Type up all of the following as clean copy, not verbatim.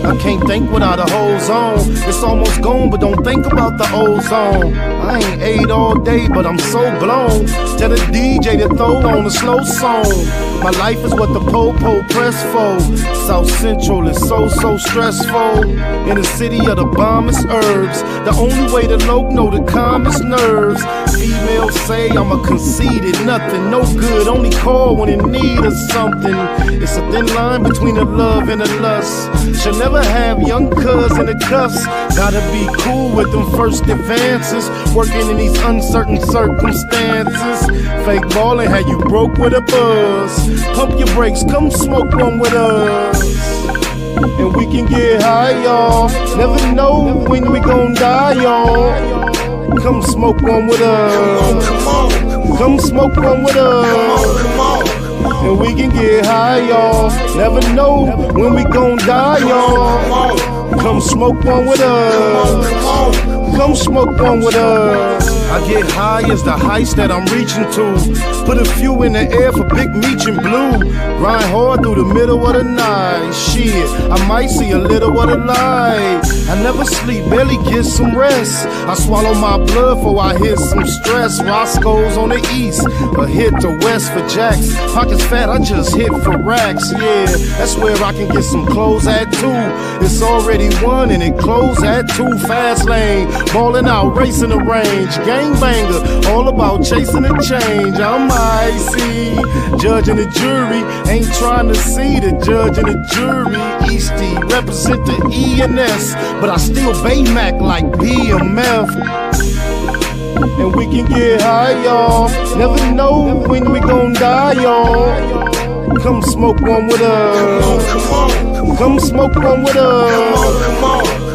I can't think without a whole zone. It's almost gone, but don't think about the ozone. I ain't ate all day, but I'm so blown. Tell the DJ to throw on a slow song. My life is what the po-po press for. South Central is so stressful. In the city of the bombest herbs. The only way to low know the calmest nerves. Females say I'm a conceited nothing. No good, only call when in need of something. It's a thin line between the love and the lust. Should never have young cuz in the cuffs. Gotta be cool with them first advances. Working in these uncertain circumstances. Fake ballin' had you broke with a buzz. Pump your brakes, come smoke one with us. And we can get high, y'all. Never know when we gon' die, y'all. Come smoke one with us. Come smoke one with us. And we can get high, y'all. Never know when we gon' die, y'all. Come smoke one with us. Come smoke one with us. I get high as the heights that I'm reaching to. Put a few in the air for Big Meech and Blue. Grind hard through the middle of the night. Shit, I might see a little of the light. I never sleep, barely get some rest. I swallow my blood before I hit some stress. Roscoe's on the east, a hit to west for jacks. Pockets fat, I just hit for racks. Yeah, that's where I can get some clothes at too. It's already one and it closed at 2. Fast lane, ballin' out, racing the range. Gangbanger, all about chasing the change. I'm icy, judge and the jury ain't trying to see the judge and the jury. Eastie represent the E&S, but I still Baymac like BMF. And we can get high, y'all. Never know when we gon' die, y'all. Come smoke one with us. Come smoke one with us.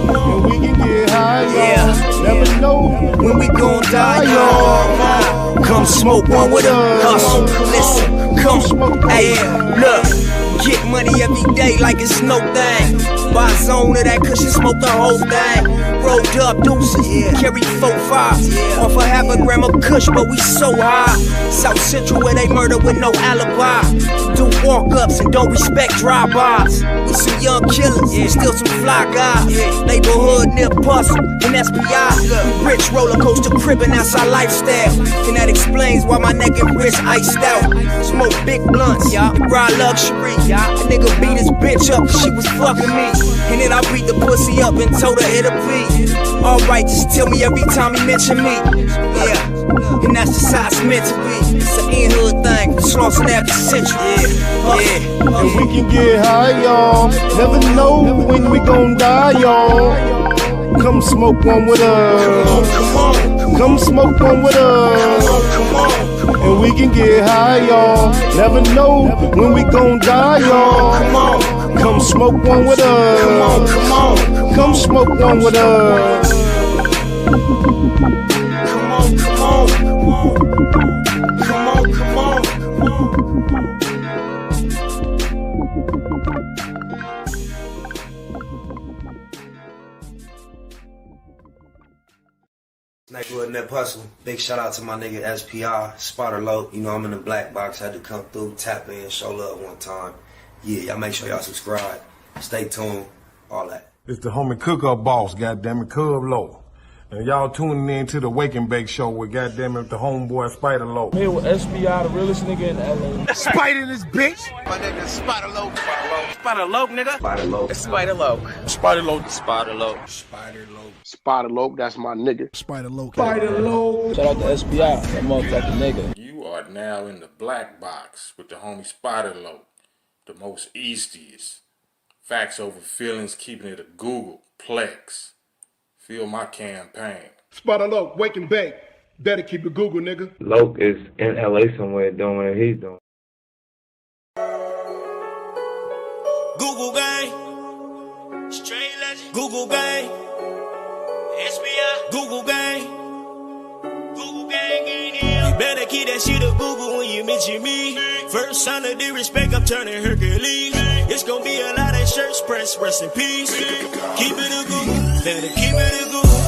And we can get high, y'all. Never know when we gon' die, y'all. Come smoke one with us. Listen, come smoke. Hey, look. Get money every day like it's no thing. Buy a zone of that cushion, smoke the whole thing. Rolled up deuces, carry 4-5. Off a half a gram of kush, but we so high. South Central where they murder with no alibi. Do walk-ups and don't respect drive-bys. We some young killers, still some fly guys. Neighborhood near Puzzle and SPI. We rich roller coaster cribbing, that's our lifestyle. And that explains why my neck and wrist iced out. Smoke big blunts, ride luxury. A nigga beat his bitch up cause she was fucking me. And then I beat the pussy up and told her it'll be alright, just tell me every time he mention me. Yeah, and that's just how it's meant to be. It's an in-hood thing, Slauson after century. And we can get high, y'all. Never know when we gon' die, y'all. Come smoke one with us. Come smoke one with us. And we can get high, y'all. Never know when we gon' die, y'all. Come smoke one with us. Come smoke one with us. Come on, come on. Come on, come on. Neighborhood Net Hustle. Big shout out to my nigga SPI, Spotter Low. You know I'm in the black box. Had to come through, tap in, show love one time. Yeah, y'all make sure y'all subscribe. Stay tuned. All that. It's the homie Cook-Up Boss, goddammit, Cub Low. And y'all tuning in to the Wake and Bake Show with goddammit the homeboy Spider Low. Here with SPI, the realest nigga in LA. Spider this bitch. My name is Spider Low. Spider Low, nigga. Spider Low. Spider Low. Spider Low. Spider Low. Spider Low. Spider Low, that's my nigga. Spider Low. Spider Low. Shout out to SPI, that motherfucking nigga. You are now in the black box with the homie Spider Low, the most eastiest. Facts over feelings, keeping it a Google Plex. Feel my campaign. Spider Low, Wake and Bake. Better keep it Google, nigga. Loke is in LA somewhere doing what he's doing. Google gang, straight legend. Google gang, SBI. Google gang, Google gang ain't here. You better keep that shit a Google when you mention me. First sign of disrespect, I'm turning Hercules. press, rest in peace. Keep it a Google, better keep it a Google.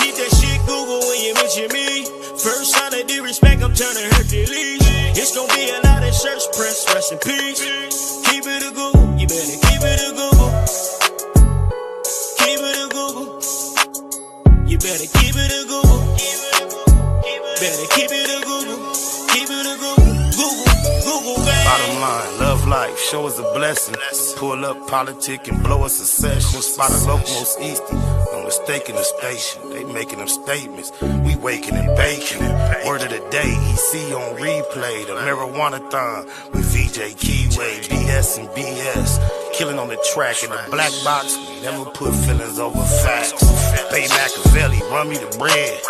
Keep that shit Google when you mention me. First sign of disrespect, I'm turning Hercules. It's gonna be a lot of shirts press, rest in peace. Keep it a Google, you better keep it a Google. Keep it a Google. You better keep it a Google. Better keep it a Google. Keep it a Google. Google, baby. Bottom line, love life, show us a blessing. Pull up politic and blow us a session. Spot a local most easty. No mistaking the station. They making them statements. We waking and baking. Word of the day, EC on replay. The marijuana-thon with VJ Keyway. BS and BS. Killing on the track in the black box. We never put feelings over facts. Bay Machiavelli, run me the bread.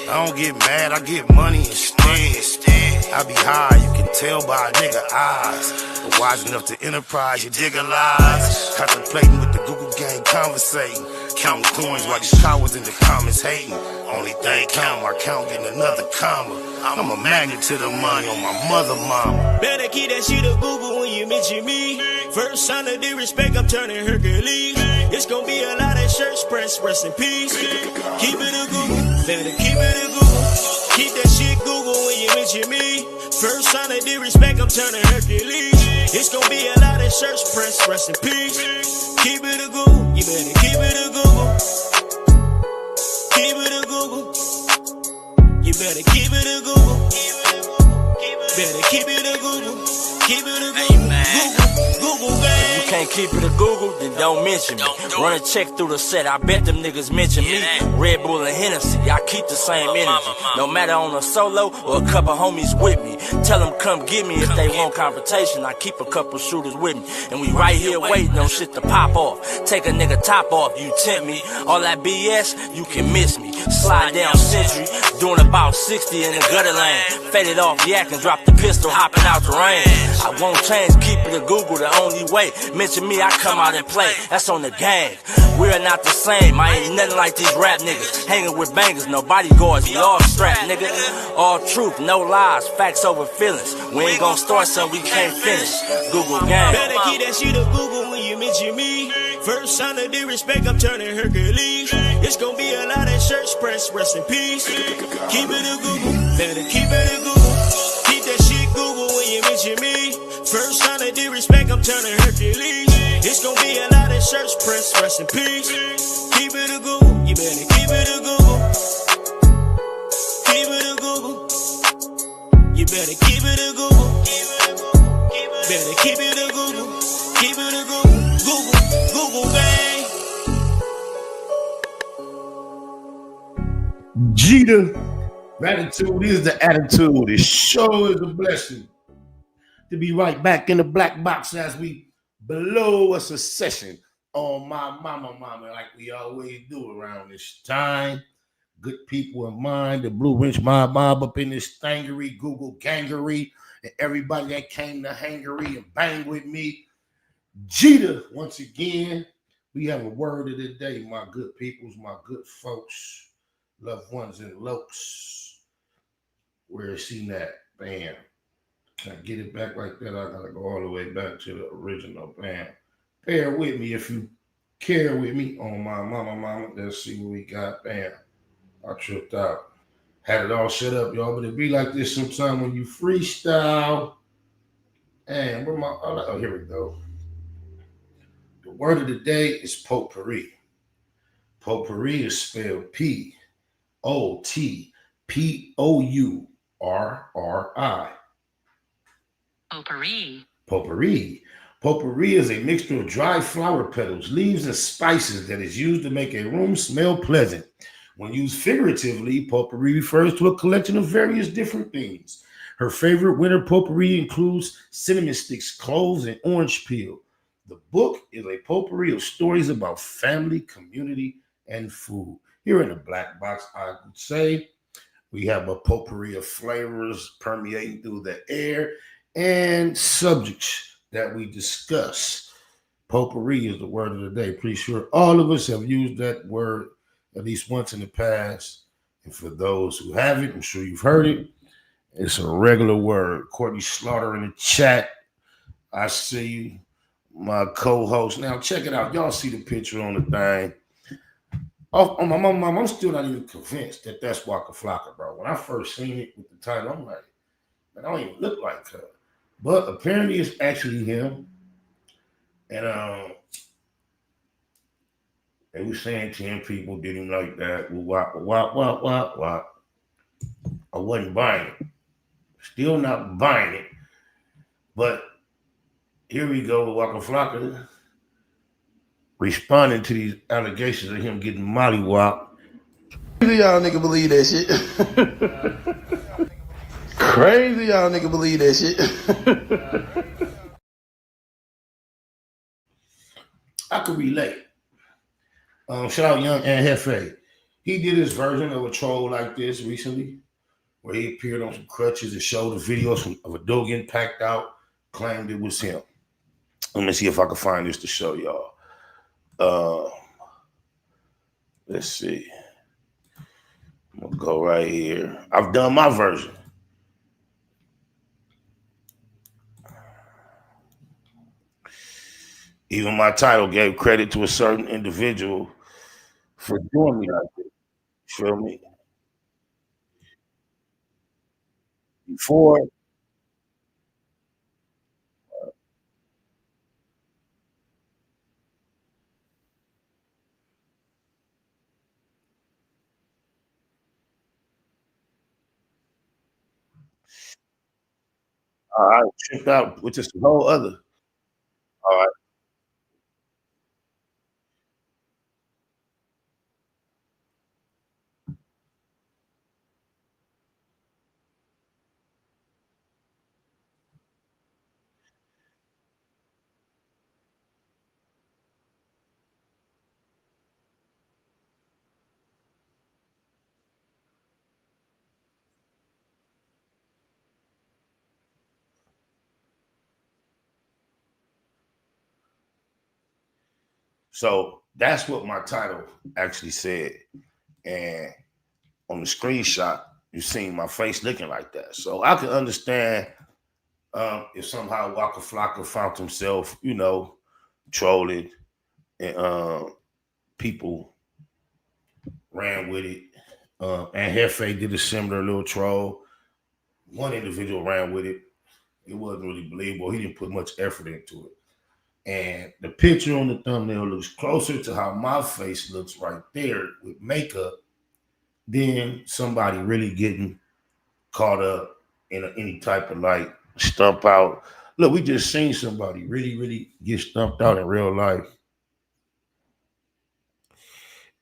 I don't get mad, I get money instead. I be high, you can tell by a nigga eyes. But wise enough to enterprise, you dig a lies. Contemplating with the Google gang, conversating. Counting coins while these cowards in the comments hating. Only thing count, I count getting another comma. I'm a magnet to the money on my mother mama. Better keep that shit a Google when you mention me. First sign of disrespect, I'm turning Hercules. It's gonna be a lot of shirts press, rest in peace. Keep it a Google, better keep it a Google. Keep that shit Google when you mention me. First sign of disrespect, I'm turning Hercules. It's gonna be a lot of shirts press, rest in peace. Keep it a Google, you better keep it a Google. Keep it a Google. You better keep it a Google. Better keep it a Google. Keep it a Google. Google, baby. If you can't keep it a Google, then don't mention me. Run a check through the set, I bet them niggas mention me. Red Bull and Hennessy, I keep the same energy. No matter on a solo or a couple homies with me. Tell them come get me if they want confrontation. I keep a couple shooters with me. And we right here waiting on shit to pop off. Take a nigga top off, you tempt me. All that BS, you can miss me. Slide down Century, doing about 60 in the gutter lane. Faded off yak and drop the pistol, hopping out the rain. I won't change, keep it a Google the only way. Mention me, I come out and play. That's on the gang. We're not the same. I ain't nothing like these rap niggas. Hanging with bangers, no bodyguards. We all strapped, nigga. All truth, no lies. Facts over feelings. We ain't gonna start something we can't finish. Google gang. Better keep that shit a Google when you mention me. First sign of disrespect, I'm turning Hercules. It's gonna be a lot of shirts press, rest in peace. Keep it a Google. Better keep it a Google. Keep that shit Google when you mention me. First sign of disrespect, I'm turning Hercules. It's gonna be a lot of shirts press, rest in peace. Keep it a Google, you better keep it a Google. Keep it a Google. You better keep it a Google. Better keep it a Google. Keep it a Google. Google, bang. Jeter, gratitude is the attitude. This show is a blessing. To be right back in the black box as we blow us a session on my mama, like we always do around this time. Good people in mind, the Blue Ridge mob up in this thangery, Google gangery, and everybody that came to hangery and bang with me. Jeter, once again, we have a word of the day, my good peoples, my good folks, loved ones and lokes. Where is he at? Bam. Can I get it back like that? I gotta go all the way back to the original. Bam. Bear with me if you care with me on my mama. Let's see what we got. Bam. I tripped out. Had it all set up, y'all, but it be like this sometime when you freestyle. And where my, oh, here we go. The word of the day is potpourri. Potpourri is spelled Potpourri. Potpourri. Potpourri is a mixture of dry flower petals, leaves, and spices that is used to make a room smell pleasant. When used figuratively, potpourri refers to a collection of various different things. Her favorite winter potpourri includes cinnamon sticks, cloves, and orange peel. The book is a potpourri of stories about family, community, and food. Here in the black box, I would say we have a potpourri of flavors permeating through the air and subjects that we discuss. Potpourri is the word of the day. Pretty sure all of us have used that word at least once in the past. And for those who haven't, I'm sure you've heard it. It's a regular word. Courtney Slaughter in the chat. I see you. my co-host. Now check it out. Y'all see the picture on the thing. Oh, my mom, I'm still not even convinced that that's Waka Flocka, bro. When I first seen it with the title, I'm like, man, I don't even look like her. But apparently it's actually him. And they were saying 10 people did him like that. Wop. I wasn't buying it. Still not buying it. But here we go with Waka Flocka responding to these allegations of him getting mollywopped. Crazy y'all nigga believe that shit. Crazy y'all nigga believe that shit. I could relate. Shout out Young and Hefe. He did his version of a troll like this recently, where he appeared on some crutches and showed the videos of a dog getting packed out, claimed it was him. Let me see if I can find this to show y'all. Let's see. I'm gonna go right here. I've done my version. Even my title gave credit to a certain individual for doing me like this. Feel me? Before I tripped out, which is a whole other. All right. So that's what my title actually said. And on the screenshot, you seen my face looking like that. So I can understand if somehow Waka Flocka found himself, trolling and people ran with it. And Hefe did a similar little troll. One individual ran with it. It wasn't really believable. He didn't put much effort into it. And the picture on the thumbnail looks closer to how my face looks right there with makeup than somebody really getting caught up in any type of like stump out. Look, we just seen somebody really get stumped out in real life.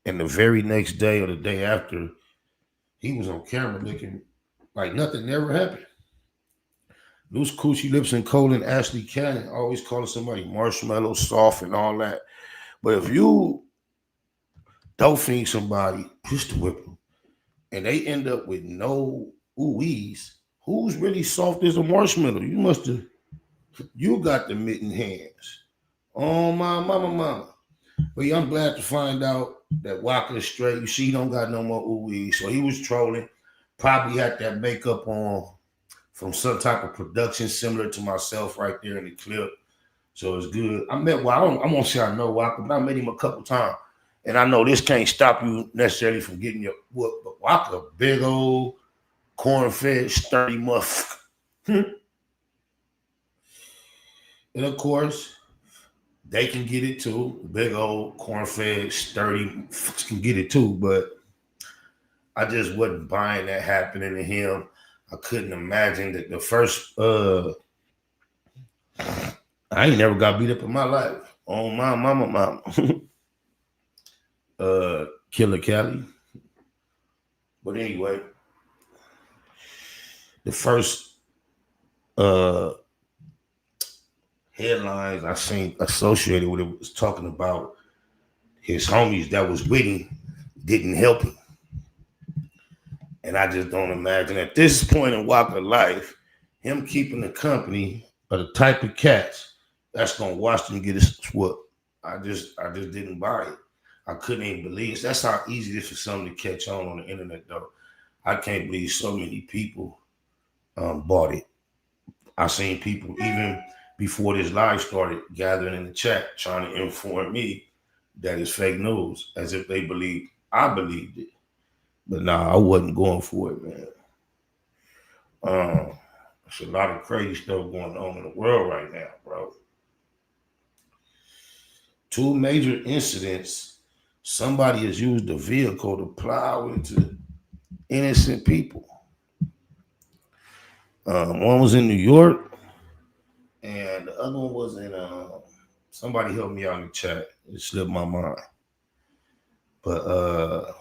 And the very next day or the day after, he was on camera looking like nothing never happened. Loose Coochie Lips and Colin Ashley Cannon always calling somebody marshmallow soft and all that. But if you don't feed somebody, pistol whip them, and they end up with no ooh-wees, who's really soft as a marshmallow? You got the mitten hands. Oh, my mama. But yeah, I'm glad to find out that Waka is straight. You see, he don't got no more ooh-wees. So he was trolling. Probably had that makeup on from some type of production similar to myself right there in the clip. So it's good. I won't say I know Waka, but I met him a couple times. And I know this can't stop you necessarily from getting your whoop, but Waka, big old corn-fed, sturdy muff. And of course, they can get it too. Big old corn-fed, sturdy can get it too, but I just wasn't buying that happening to him. I couldn't imagine that the first I ain't never got beat up in my life. Oh my mama. Killer Cali. But anyway, the first headlines I seen associated with it was talking about his homies that was with him didn't help him. And I just don't imagine at this point in Waka's life, him keeping the company of the type of cats that's gonna watch them get his whoop. I just didn't buy it. I couldn't even believe it. That's how easy it is for something to catch on the internet, though. I can't believe so many people bought it. I seen people even before this live started, gathering in the chat, trying to inform me that it's fake news, as if they believed I believed it. But nah, I wasn't going for it, man. There's a lot of crazy stuff going on in the world right now, bro. Two major incidents. Somebody has used a vehicle to plow into innocent people. One was in New York, and the other one was in. Somebody helped me out in the chat. It slipped my mind, but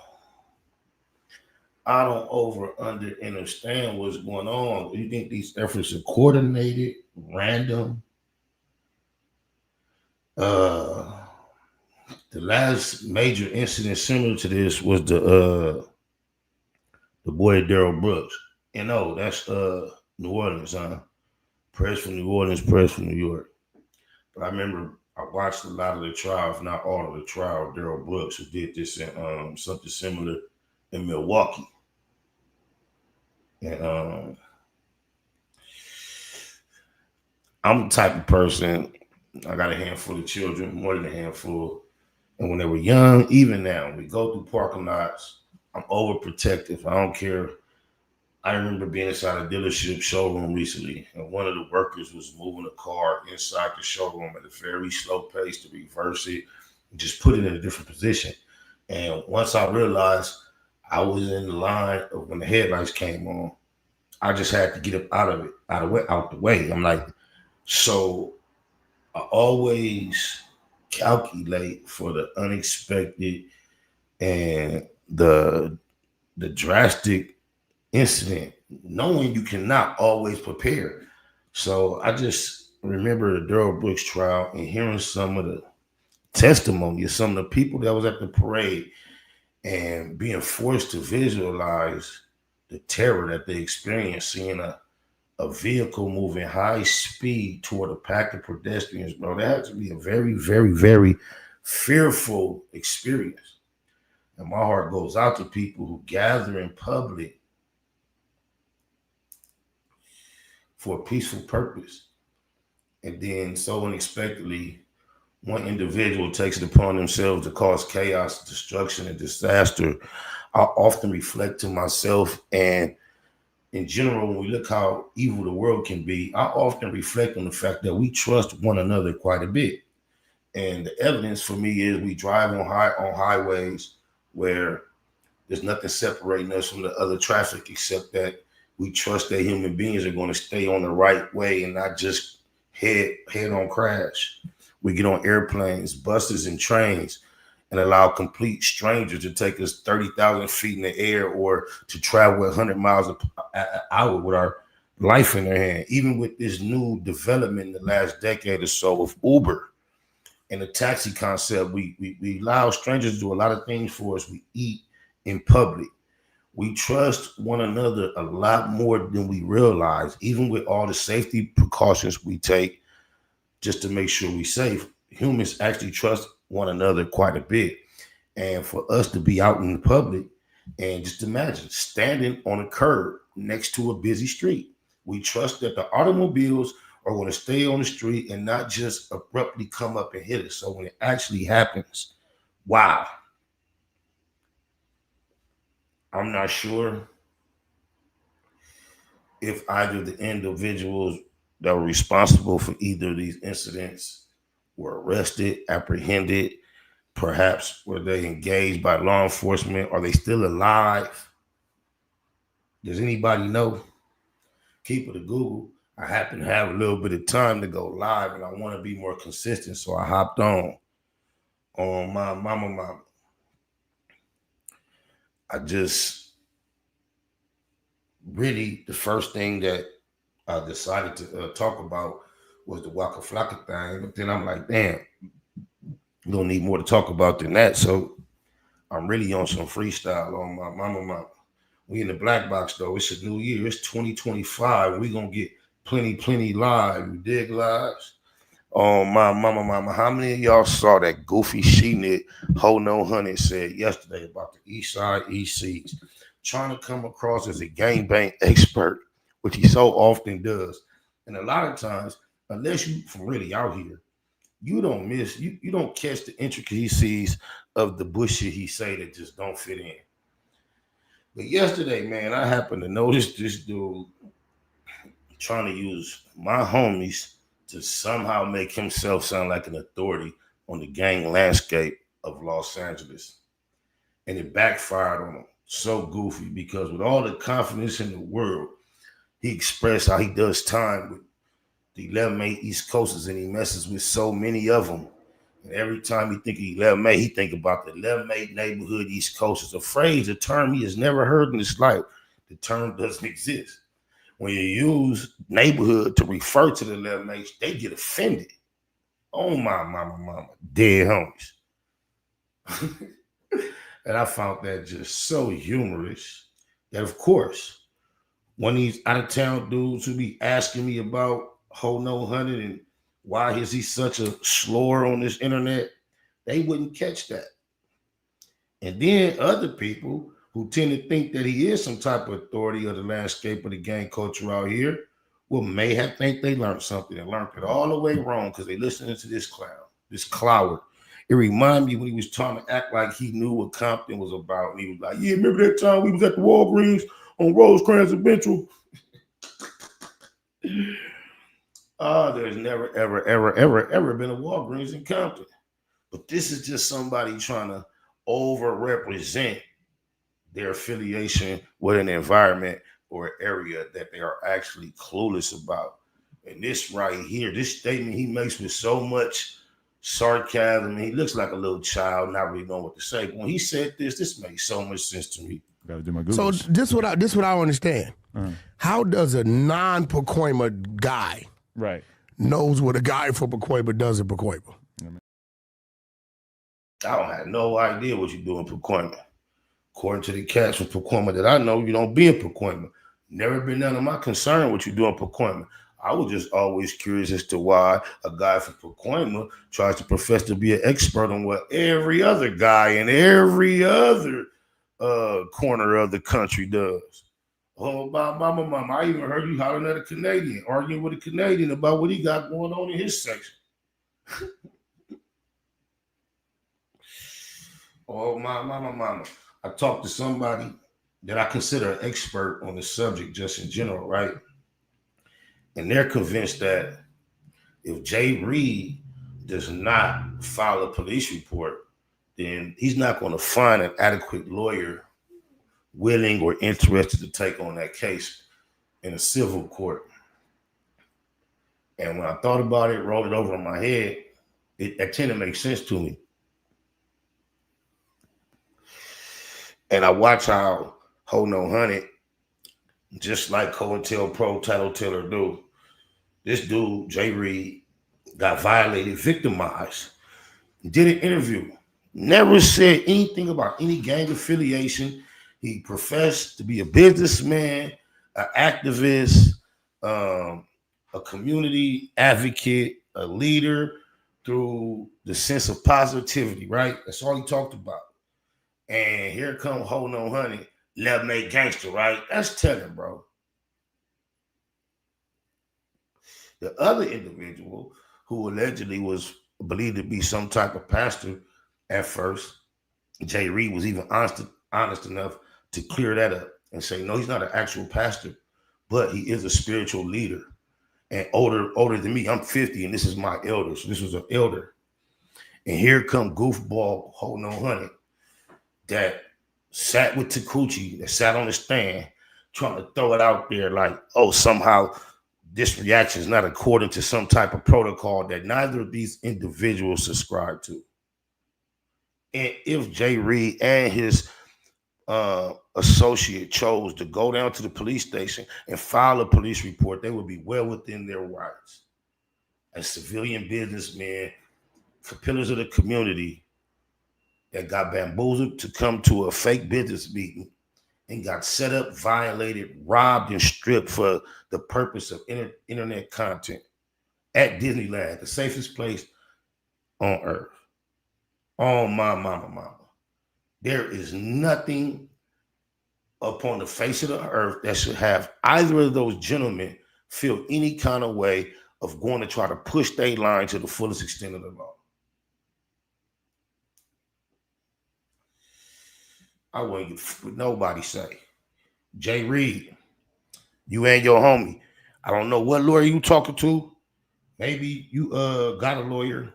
I don't understand what's going on. Do you think these efforts are coordinated, random? The last major incident similar to this was the boy Daryl Brooks. And no, that's New Orleans, huh? Press from New Orleans, press from New York. But I remember I watched a lot of the trials, not all of the trial, Daryl Brooks, who did this in something similar in Milwaukee. And I'm the type of person, I got a handful of children, more than a handful. And when they were young, even now, we go through parking lots, I'm overprotective. I don't care. I remember being inside a dealership showroom recently, and one of the workers was moving a car inside the showroom at a very slow pace to reverse it and just put it in a different position. And once I realized I was in the line of when the headlights came on, I just had to get up out the way. I'm like, so I always calculate for the unexpected and the drastic incident, knowing you cannot always prepare. So I just remember the Daryl Brooks trial and hearing some of the testimony of some of the people that was at the parade and being forced to visualize the terror that they experienced seeing a vehicle moving high speed toward a pack of pedestrians, bro. That had to be a very, very, very fearful experience. And my heart goes out to people who gather in public for a peaceful purpose. And then so unexpectedly, one individual takes it upon themselves to cause chaos, destruction, and disaster. I often reflect to myself, and in general, when we look how evil the world can be, I often reflect on the fact that we trust one another quite a bit. And the evidence for me is we drive on highways where there's nothing separating us from the other traffic except that we trust that human beings are going to stay on the right way and not just head on crash. We get on airplanes, buses, and trains and allow complete strangers to take us 30,000 feet in the air or to travel 100 miles an hour with our life in their hand. Even with this new development in the last decade or so of Uber and the taxi concept, we allow strangers to do a lot of things for us. We eat in public. We trust one another a lot more than we realize, even with all the safety precautions we take just to make sure we're safe. Humans actually trust one another quite a bit. And for us to be out in the public and just imagine standing on a curb next to a busy street, we trust that the automobiles are going to stay on the street and not just abruptly come up and hit us. So when it actually happens, wow. I'm not sure if either the individuals that were responsible for either of these incidents were arrested, apprehended, perhaps were they engaged by law enforcement? Are they still alive? Does anybody know? Keep it a Google. I happen to have a little bit of time to go live and I want to be more consistent, so I hopped on my mama. I just really, the first thing that I decided to talk about was the Waka Flocka thing, but then I'm like, damn, you don't need more to talk about than that. So I'm really on some freestyle on my mama. We in the black box though. It's a new year. It's 2025. We gonna get plenty live. You dig lives? Oh my mama. How many of y'all saw that goofy she-knit Ho No Honey said yesterday about the East Side ECs? Trying to come across as a gangbang expert, which he so often does. And a lot of times unless you from really out here, you don't miss, you don't catch the intricacies of the bullshit he say that just don't fit in. But yesterday, man, I happened to notice this dude trying to use my homies to somehow make himself sound like an authority on the gang landscape of Los Angeles. And it backfired on him. So goofy, because with all the confidence in the world, he expressed how he does time with the 11 May East Coasters, and he messes with so many of them. And every time he think of 11 May, he think about the 11 May neighborhood East Coasters, a phrase, a term he has never heard in his life. The term doesn't exist. When you use neighborhood to refer to the 11 Mays, they get offended. Oh my mama, dead homies. And I found that just so humorous that, of course, one of these out-of-town dudes who be asking me about Ho No 100 and why is he such a slur on this internet, they wouldn't catch that. And then other people who tend to think that he is some type of authority of the landscape of the gang culture out here, well, may have think they learned something and learned it all the way wrong because they listening to this clown, this clout. It reminded me when he was trying to act like he knew what Compton was about. And he was like, yeah, remember that time we was at the Walgreens on Rosecrans and Ventral? There's never, ever been a Walgreens in Compton. But this is just somebody trying to over-represent their affiliation with an environment or area that they are actually clueless about. And this right here, this statement he makes with so much sarcasm, he looks like a little child, not really knowing what to say. But when he said this makes so much sense to me. Gotta do my Googles. So this what I don't understand. How does a non-Pacoima guy knows what a guy from Pacoima does in Pacoima? I don't have no idea what you do in Pacoima. According to the cats from Pacoima that I know, you don't be in Pacoima. Never been none of my concern what you do in Pacoima. I was just always curious as to why a guy from Pacoima tries to profess to be an expert on what every other guy in every other corner of the country does. Oh, my mama, I even heard you hollering at a Canadian, arguing with a Canadian about what he got going on in his section. Oh, my mama. I talked to somebody that I consider an expert on the subject just in general, right? And they're convinced that if Jay Reed does not file a police report, then he's not going to find an adequate lawyer willing or interested to take on that case in a civil court. And when I thought about it, rolled it over in my head, it tended to make sense to me. And I watch how Ho No 100, just like COINTELPRO, Title Teller do, this dude, Jay Reed, got violated, victimized, did an interview, never said anything about any gang affiliation. He professed to be a businessman, an activist, a community advocate, a leader through the sense of positivity, right? That's all he talked about. And here come Ho No 100, love made gangster, right? That's telling, bro. The other individual who allegedly was believed to be some type of pastor at first, Jay Reed was even honest enough to clear that up and say, no, he's not an actual pastor, but he is a spiritual leader and older than me. I'm 50 and this is my elder. So this was an elder. And here come goofball Ho No 100 that sat with Takuchi, that sat on the stand, trying to throw it out there like, oh, somehow this reaction is not according to some type of protocol that neither of these individuals subscribe to. And if Jay Reed and his associate chose to go down to the police station and file a police report, they would be well within their rights. As civilian businessmen, pillars of the community that got bamboozled to come to a fake business meeting and got set up, violated, robbed, and stripped for the purpose of internet content at Disneyland, the safest place on earth. Oh, my mama. There is nothing upon the face of the earth that should have either of those gentlemen feel any kind of way of going to try to push their line to the fullest extent of the law. I wouldn't give what nobody say. Jay Reed, you and your homie. I don't know what lawyer you talking to. Maybe you got a lawyer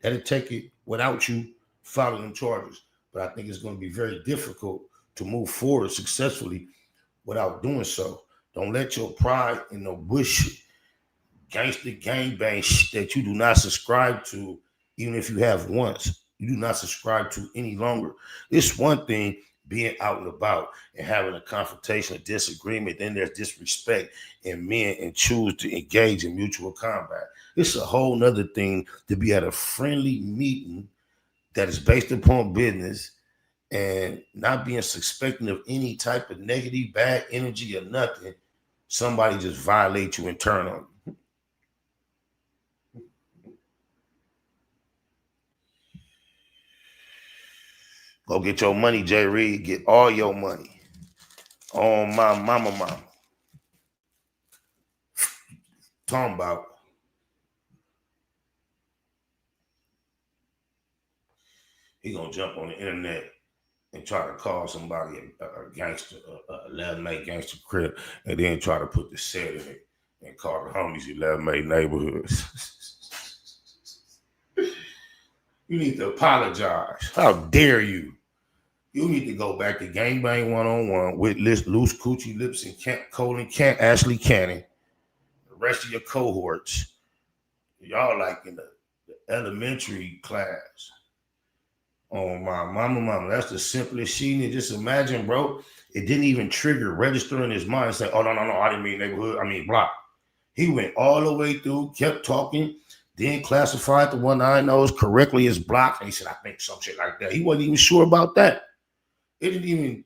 that'll take it without you filing them charges. But I think it's going to be very difficult to move forward successfully without doing so. Don't let your pride in the bush gangster gangbang that you do not subscribe to, even if you have once, you do not subscribe to any longer. It's one thing being out and about and having a confrontation, a disagreement, then there's disrespect, and men and choose to engage in mutual combat. It's a whole nother thing to be at a friendly meeting that is based upon business and not being suspecting of any type of negative, bad energy or nothing. Somebody just violate you and turn on you. Go get your money, Jay Reed. Get all your money. On my mama. Talking about. He gonna jump on the internet and try to call somebody a gangster, a 11-mate gangster crib, and then try to put the set in it and call the homies 11-mate neighborhoods. You need to apologize. How dare you? You need to go back to Gangbang 101 with Loose Coochie Lips and Colin Ashley Cannon, the rest of your cohorts. Y'all like in the elementary class. Oh, my mama. That's the simplest shit. Just imagine, bro. It didn't even register in his mind and say, oh, no, I didn't mean neighborhood. I mean block. He went all the way through, kept talking, then classified the one I knows correctly as block. And he said, I think some shit like that. He wasn't even sure about that. It didn't even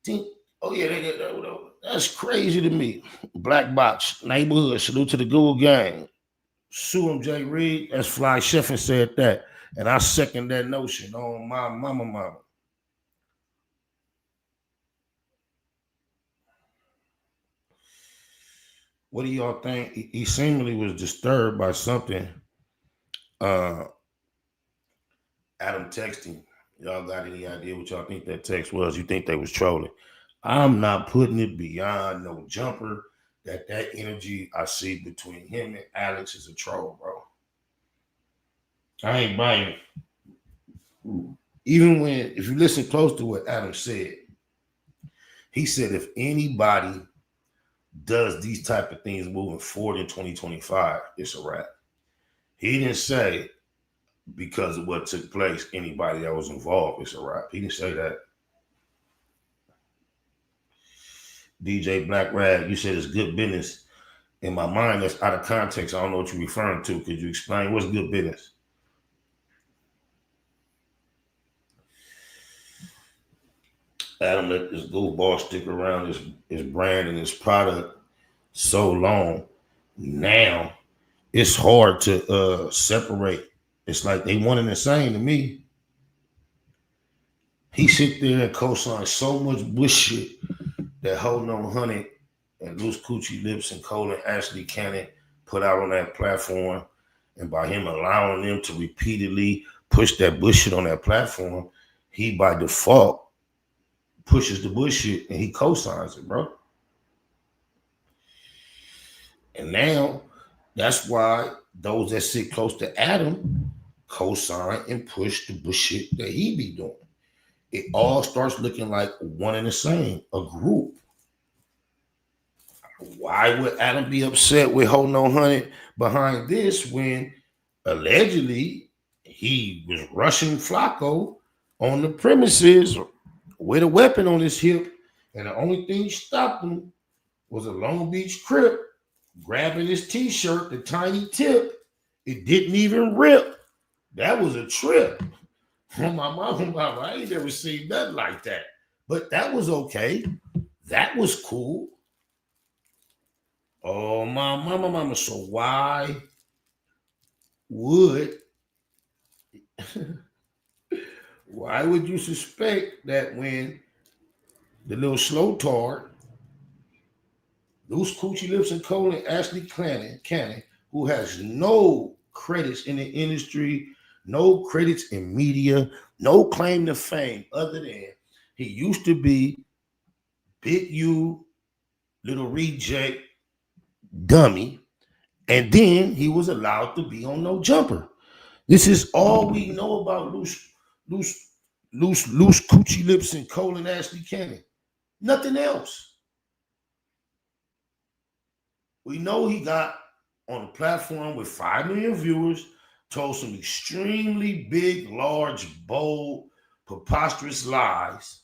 think, oh, yeah, that's crazy to me. Black box, neighborhood, salute to the Google gang. Sue him, Jay Reed. That's Fly Sheffin said that. And I second that notion on my mama. What do y'all think? He seemingly was disturbed by something. Adam texting. Y'all got any idea what y'all think that text was? You think they was trolling? I'm not putting it beyond no jumper that energy I see between him and Alex is a troll, bro. I ain't buying it. Even if you listen close to what Adam said, he said if anybody does these type of things moving forward in 2025, it's a wrap. He didn't say because of what took place, anybody that was involved, it's a wrap. He didn't say that. DJ Black Rag, you said it's good business. In my mind, that's out of context. I don't know what you're referring to. Could you explain what's good business? Adam let this goofball stick around his brand and his product so long. Now it's hard to separate. It's like they one and the same to me. He sit there and co-sign so much bullshit that Holding on 100 and Loose Coochie Lips and Colin Ashley Cannon put out on that platform. And by him allowing them to repeatedly push that bullshit on that platform, he by default pushes the bullshit and he co-signs it, bro. And now that's why those that sit close to Adam co-sign and push the bullshit that he be doing. It all starts looking like one and the same, a group. Why would Adam be upset with Holding on 100 behind this when allegedly he was rushing Flocka on the premises with a weapon on his hip, and the only thing stopped him was a Long Beach Crip grabbing his t-shirt, the tiny tip. It didn't even rip. That was a trip. Oh, my mama, I ain't never seen nothing like that. But that was okay. That was cool. Oh, my mama. So why would you suspect that when the little slow tard Loose Coochie Lips and Cole and Ashley Cannon, who has no credits in the industry, no credits in media, no claim to fame other than he used to be Big U, Little Reject, Dummy, and then he was allowed to be on No Jumper. This is all we know about loose Coochie Lips and Cole and Ashley Cannon. Nothing else. We know he got on a platform with 5 million viewers, told some extremely big, large, bold, preposterous lies.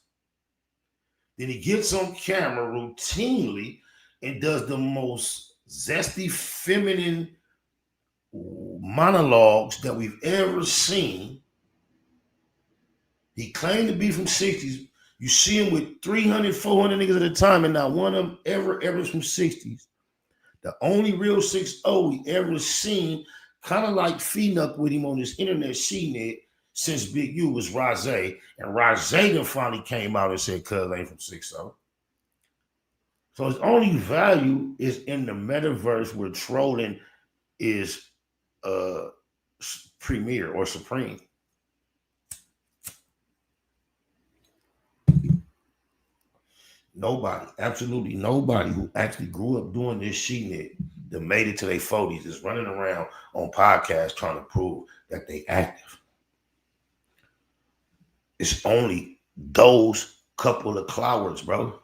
Then he gets on camera routinely and does the most zesty, feminine monologues that we've ever seen. He claimed to be from 60s. You see him with 300, 400 niggas at a time, and not one of them ever from 60s. The only real 6'0" we ever seen, kind of like Phenuck with him on this internet CNET since Big U was Rose. And Rose then finally came out and said, cuz ain't from 6'0". So his only value is in the metaverse where trolling is premier or supreme. Nobody, absolutely nobody who actually grew up doing this shit that made it to their 40s is running around on podcasts trying to prove that they active. It's only those couple of cowards, bro.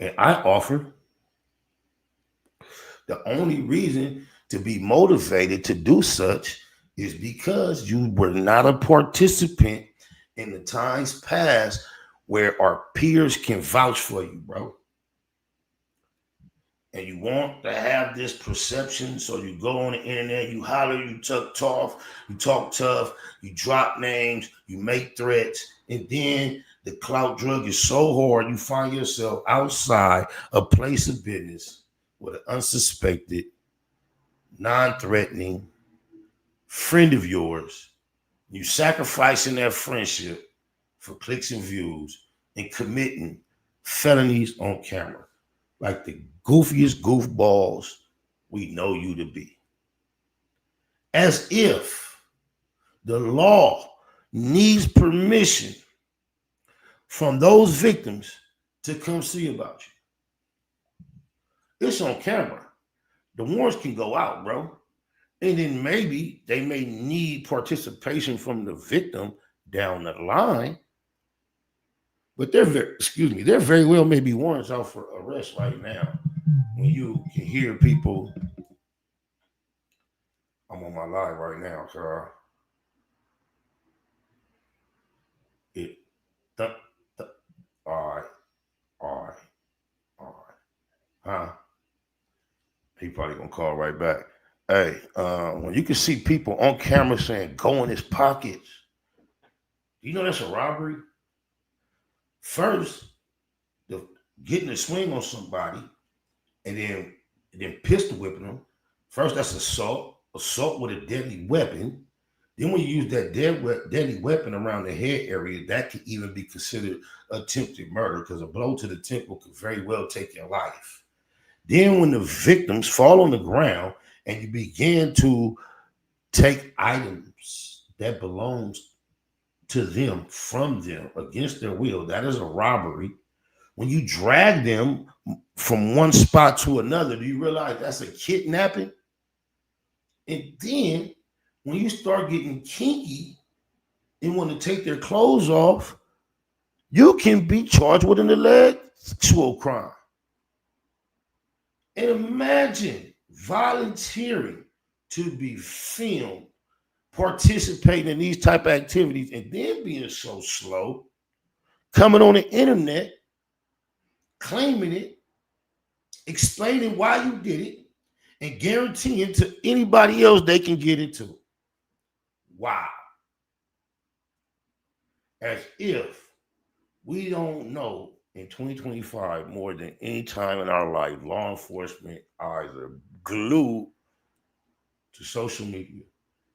And I offer the only reason to be motivated to do such is because you were not a participant in the times past where our peers can vouch for you, bro. And you want to have this perception, so you go on the internet, you holler, you talk tough, you drop names, you make threats, and then the clout drug is so hard, you find yourself outside a place of business with an unsuspected, non-threatening friend of yours. You sacrificing that friendship for clicks and views and committing felonies on camera like the goofiest goofballs we know you to be. As if the law needs permission from those victims to come see about you. It's on camera. The warrants can go out, bro. And then maybe they may need participation from the victim down the line. But there very well may be warrants out for arrest right now. When you can hear people, I'm on my live right now, so all right. Huh? He probably gonna call right back. Hey, when you can see people on camera saying, go in his pockets, you know that's a robbery? First, getting a swing on somebody and then pistol whipping them. First, that's assault with a deadly weapon. Then when you use that deadly weapon around the head area, that could even be considered attempted murder because a blow to the temple could very well take your life. Then when the victims fall on the ground and you begin to take items that belongs to them from them against their will, that is a robbery. When you drag them from one spot to another, do you realize that's a kidnapping? And then when you start getting kinky and want to take their clothes off, you can be charged with an alleged sexual crime. And imagine volunteering to be filmed, participating in these type of activities, and then being so slow, coming on the internet, claiming it, explaining why you did it, and guaranteeing to anybody else they can get it too. Wow. As if we don't know in 2025 more than any time in our life, law enforcement eyes are glued to social media,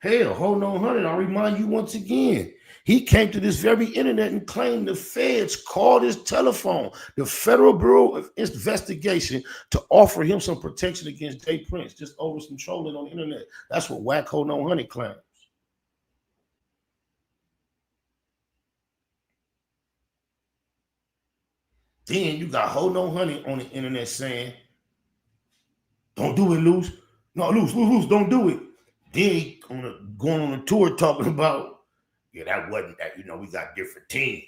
Hell, hold on, 100. I'll remind you once again. He came to this very internet and claimed the feds called his telephone, the Federal Bureau of Investigation, to offer him some protection against Jay Prince just over some trolling on the internet. That's what Whack Hold On Honey claims. Then you got Hold On Honey on the internet saying, don't do it, Loose. No, Loose, don't do it. Then he going on a tour talking about, yeah, that wasn't that. You know, we got different teams.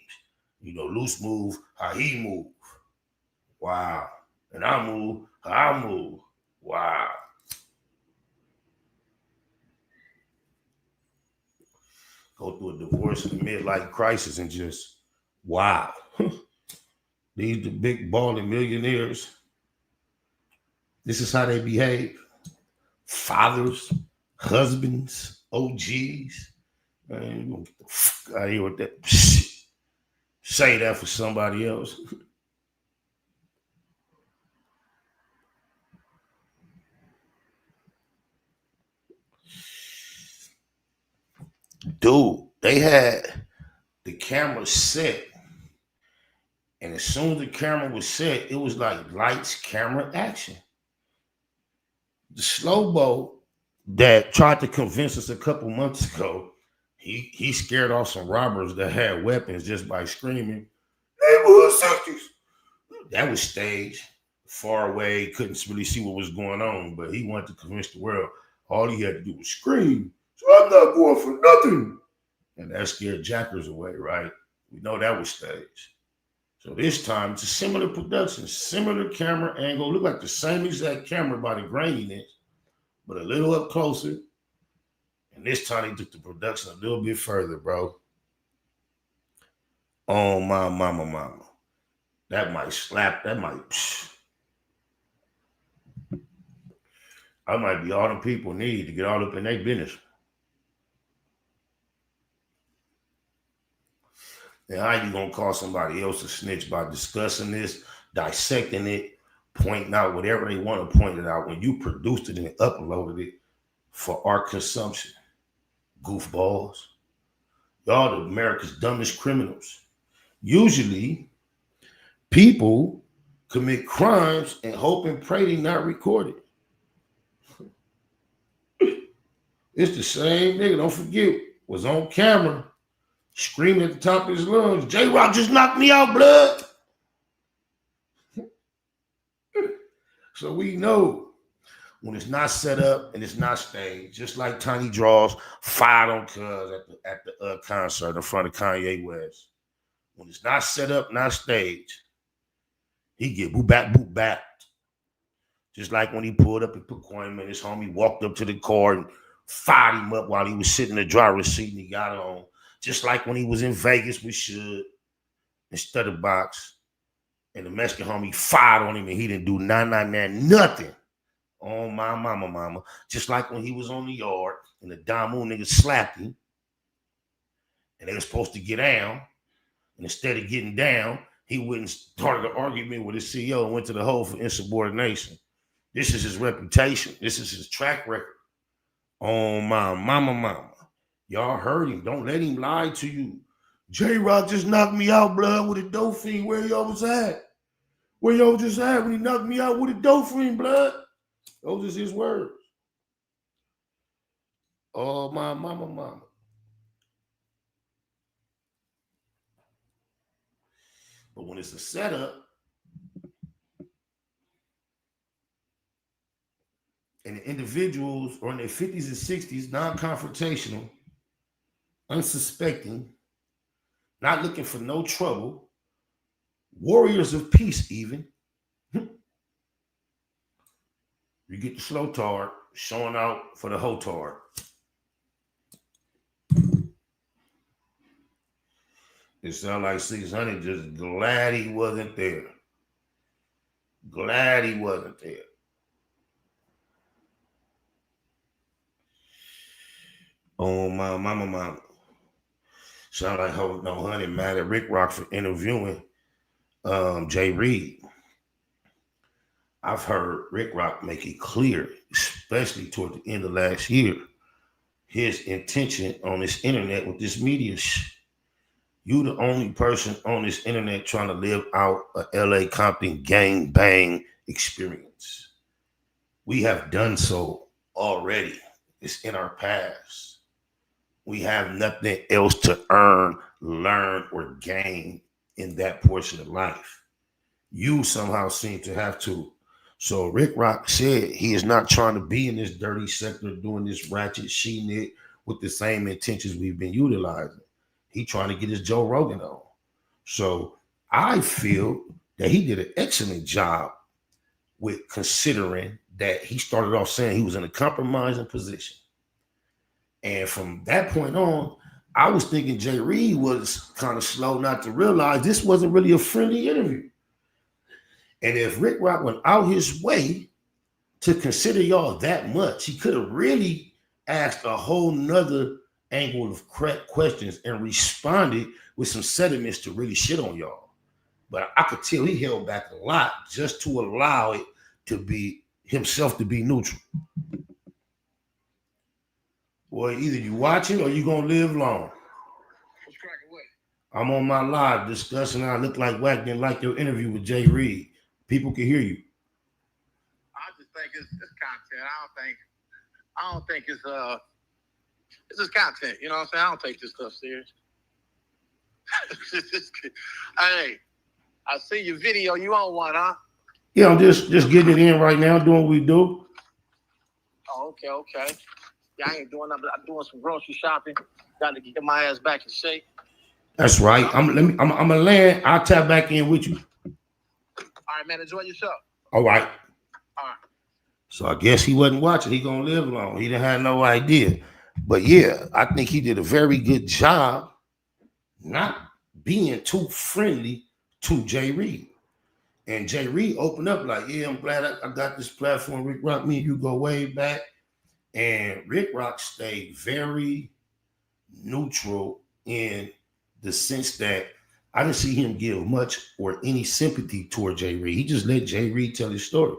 You know, Loose move how he move. Wow. And I move how I move. Wow. Go through a divorce and a midlife crisis and just, wow. These the big balling millionaires. This is how they behave. Fathers, husbands, OGs. Man, you gonna get the fuck out of here with that shit. Say that for somebody else. Dude, they had the camera set. And as soon as the camera was set, it was like lights, camera, action. The Slowbo that tried to convince us a couple months ago, he scared off some robbers that had weapons just by screaming, neighborhood 60s. That was staged, far away, couldn't really see what was going on, but he wanted to convince the world all he had to do was scream. So I'm not going for nothing. And that scared jackers away, right? We know that was staged. So this time, it's a similar production, similar camera angle, look like the same exact camera by the graininess, but a little up closer. And this time, he took the production a little bit further, bro. Oh, my mama. That might slap, that might be all the people need to get all up in their business. Now, how you gonna call somebody else a snitch by discussing this, dissecting it, pointing out whatever they want to point it out when you produced it and uploaded it for our consumption? Goofballs. Y'all the America's dumbest criminals. Usually, people commit crimes and hope and pray they not recorded. It's the same nigga, don't forget, was on camera screaming at the top of his lungs, J-Rock just knocked me out, blood. So we know when it's not set up and it's not staged, just like Tiny Draws fired on Cuz at the concert in front of Kanye West. When it's not set up, not staged, he get boot back. Just like when he pulled up and put Pacoima and his homie walked up to the car and fired him up while he was sitting in the driver's seat and he got on. Just like when he was in Vegas with Should and Stutterbox and the Mexican homie fired on him and he didn't do nothing. Oh, my mama. Just like when he was on the yard and the Damu nigga slapped him and they were supposed to get down. And instead of getting down, he went and started an argument with his CEO and went to the hole for insubordination. This is his reputation. This is his track record. Oh, my mama. Y'all heard him. Don't let him lie to you. J-Rock just knocked me out, blood, with a dope fiend. Where y'all was at? Where y'all just at when he knocked me out with a dope fiend, blood? Those are his words. Oh, my mama. But when it's a setup, and the individuals are in their 50s and 60s, non-confrontational, unsuspecting, not looking for no trouble, warriors of peace even, you get the slow tard showing out for the hotard. It sounds like 600 just glad he wasn't there. Oh, my mama. Sound like no honey mad at Rick Rock for interviewing Jay Reed. I've heard Rick Rock make it clear, especially toward the end of last year, his intention on this internet with this media You the only person on this internet trying to live out a LA Compton gang bang experience. We have done so already. It's in our past. We have nothing else to earn, learn, or gain in that portion of life. You somehow seem to have to. So Rick Rock said he is not trying to be in this dirty sector doing this ratchet shit with the same intentions we've been utilizing. He trying to get his Joe Rogan on. So I feel that he did an excellent job with considering that he started off saying he was in a compromising position. And from that point on, I was thinking Jay Reed was kind of slow not to realize this wasn't really a friendly interview. And if Rick Rock went out his way to consider y'all that much, he could have really asked a whole nother angle of questions and responded with some sentiments to really shit on y'all. But I could tell he held back a lot just to allow it to be himself to be neutral. Well, either you watch it or you gonna live long. I'm on my live discussing how I look like Wack didn't like your interview with Jay Reed. People can hear you. I just think it's content. I don't think it's just content. You know what I'm saying? I don't take this stuff serious. Hey, I see your video. You on one, huh? Yeah, I'm just getting it in right now, doing what we do. Oh, okay. Yeah, I ain't doing nothing. I'm doing some grocery shopping. Got to get my ass back in shape. That's right. I'm gonna land. I'll tap back in with you. All right, man. Enjoy your show. All right. All right. So I guess he wasn't watching. He gonna live long. He didn't have no idea. But yeah, I think he did a very good job not being too friendly to Jay Reed. And Jay Reed opened up like, yeah, I'm glad I got this platform. Rick Rock, me and you go way back. And Rick Rock stayed very neutral in the sense that I didn't see him give much or any sympathy toward Jay Reed. He just let Jay Reed tell his story.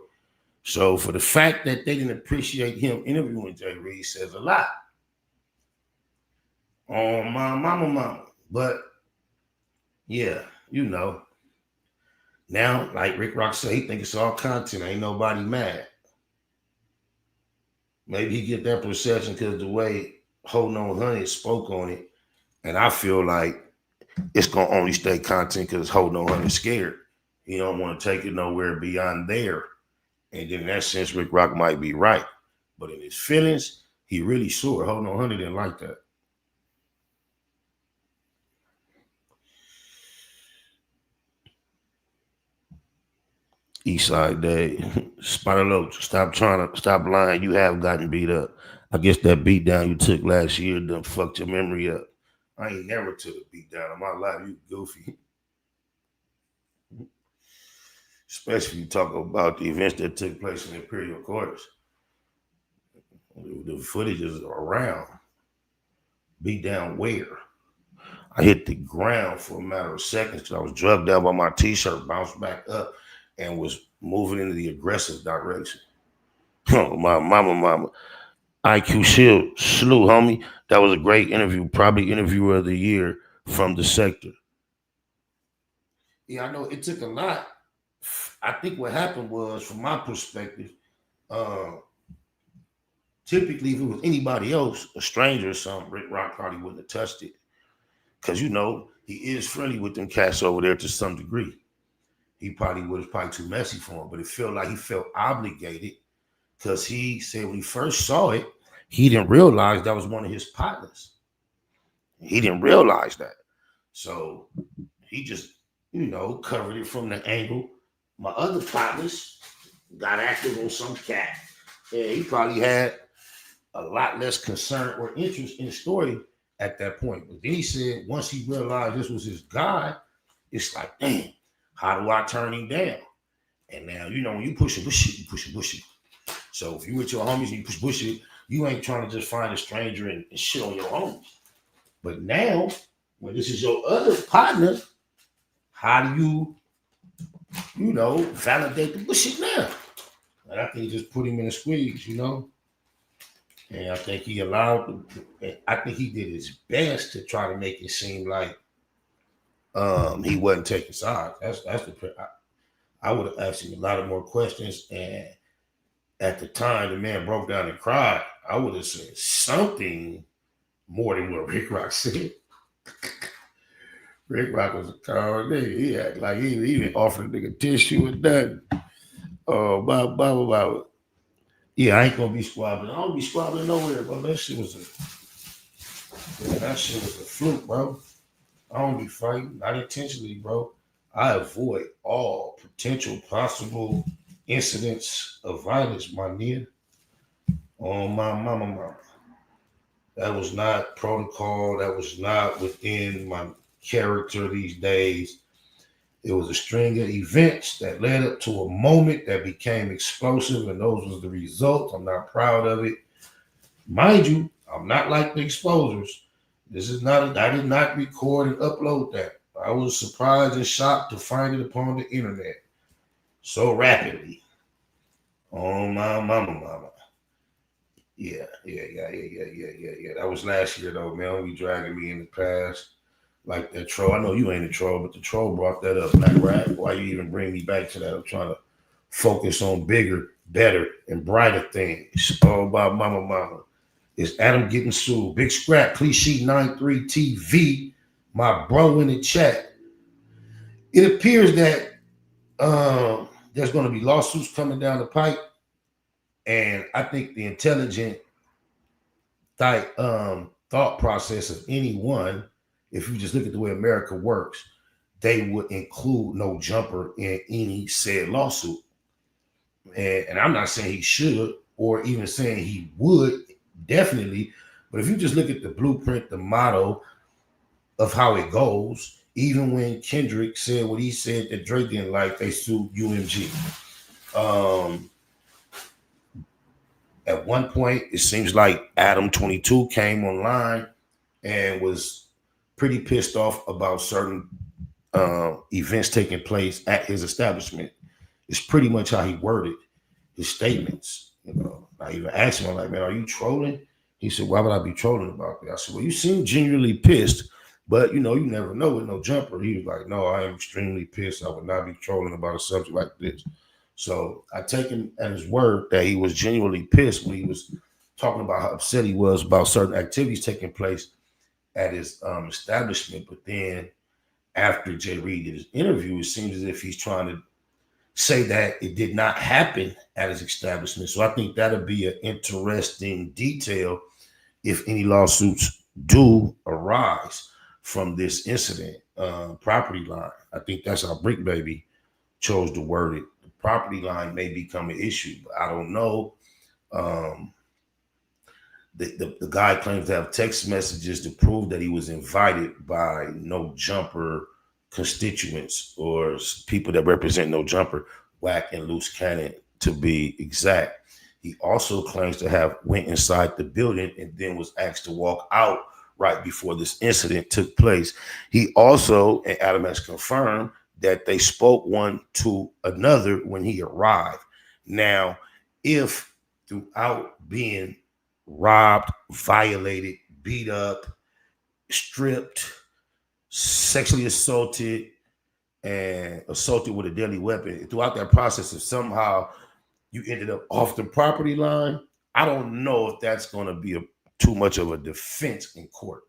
So for the fact that they didn't appreciate him interviewing Jay Reed says a lot. On my mama. But yeah, you know. Now, like Rick Rock said, he think it's all content. Ain't nobody mad. Maybe he get that perception because the way Holding On Honey spoke on it. And I feel like it's going to only stay content because Holding On Honey scared. He don't want to take it nowhere beyond there. And then in that sense, Rick Rock might be right. But in his feelings, he really sure Holding On Honey didn't like that. Eastside Day, Spider Loach, stop lying. You have gotten beat up. I guess that beat down you took last year done fucked your memory up. I ain't never took a beat down in my life. You goofy. Especially you talk about the events that took place in the Imperial Quarters. The footage is around. Beat down where? I hit the ground for a matter of seconds because I was drugged out by my t-shirt, bounced back up, and was moving into the aggressive direction. Oh, my mama. IQ Shield, salute, homie. That was a great interview, probably interviewer of the year from the sector. Yeah, I know it took a lot. I think what happened was, from my perspective, typically if it was anybody else, a stranger or something, Rick Rock probably wouldn't have touched it. Because, you know, he is friendly with them cats over there to some degree. He probably was too messy for him, but it felt like he felt obligated because he said when he first saw it, he didn't realize that was one of his partners. He didn't realize that. So he just, you know, covered it from the angle. My other partners got active on some cat. And he probably had a lot less concern or interest in the story at that point. But then he said once he realized this was his guy, it's like, damn. How do I turn him down? And now, you know, when you push shit, you push it. So if you with your homies and you push it, you ain't trying to just find a stranger and shit on your homies. But now, when this is your other partner, how do you know, validate the bullshit now? And I think just put him in a squeeze, you know? And I think he did his best to try to make it seem like he wasn't taking sides. I would have asked him a lot of more questions. And at the time, the man broke down and cried. I would have said something more than what Rick Rock said. Rick Rock was a cold nigga. He acted like he even offered a nigga tissue and nothing. Oh, blah, blah, blah, blah. Yeah, I ain't gonna be squabbling. I don't be squabbling nowhere, bro. That shit was a fluke, bro. I don't be fighting, not intentionally, bro. I avoid all potential possible incidents of violence, my nigga. On my mama. That was not protocol. That was not within my character these days. It was a string of events that led up to a moment that became explosive, and those was the results. I'm not proud of it. Mind you, I'm not like the exposers. I did not record and upload that. I was surprised and shocked to find it upon the internet so rapidly. Oh my mama. Yeah. That was last year though, man. Don't be dragging me in the past like that troll. I know you ain't a troll, but the troll brought that up. Black Rat, why you even bring me back to that? I'm trying to focus on bigger, better, and brighter things. Oh my mama. Is Adam getting sued? Big Scrap, Please Sheet 93 TV, my bro in the chat. It appears that there's going to be lawsuits coming down the pipe, and I think the intelligent thought process of anyone, if you just look at the way America works, they would include no jumper in any said lawsuit. And I'm not saying he should or even saying he would, definitely. But if you just look at the blueprint, the motto of how it goes, even when Kendrick said what he said that Drake didn't like, they sued UMG. At one point, it seems like Adam 22 came online and was pretty pissed off about certain events taking place at his establishment. It's pretty much how he worded his statements. I even asked him, I'm like, man, are you trolling? He said, why would I be trolling about that? I said, well, you seem genuinely pissed, but you never know with no jumper. He was like, no, I am extremely pissed. I would not be trolling about a subject like this. So I take him at his word that he was genuinely pissed when he was talking about how upset he was about certain activities taking place at his establishment. But then after Jay Reed did his interview, it seems as if he's trying to say that it did not happen at his establishment. So I think that'll be an interesting detail if any lawsuits do arise from this incident. Property line. I think that's how Brick Baby chose to word it. The property line may become an issue, but I don't know. The guy claims to have text messages to prove that he was invited by No Jumper constituents or people that represent No Jumper, Whack and Loose Cannon to be exact. He also claims to have went inside the building and then was asked to walk out right before this incident took place. He also, and Adam has confirmed, that they spoke one to another when he arrived. Now, if throughout being robbed, violated, beat up, stripped, sexually assaulted, and assaulted with a deadly weapon, throughout that process, if somehow you ended up off the property line, I don't know if that's going to be too much of a defense in court.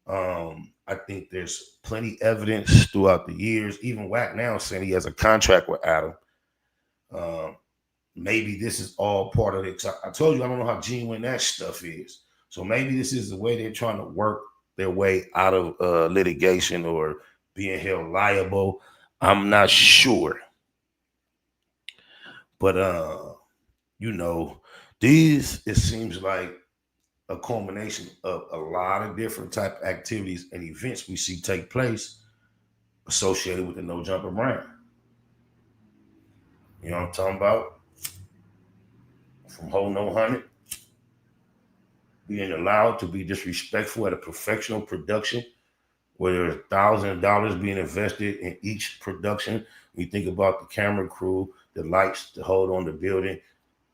I think there's plenty evidence throughout the years. Even Whack now saying he has a contract with Adam. Maybe this is all part of it. I told you I don't know how genuine that stuff is. So maybe this is the way they're trying to work their way out of litigation or being held liable. I'm not sure. But, it seems like a culmination of a lot of different type of activities and events we see take place associated with the No Jumper brand. You know what I'm talking about? From Ho No 100, being allowed to be disrespectful at a professional production where there's $1,000 being invested in each production. When you think about the camera crew, the lights to hold on the building,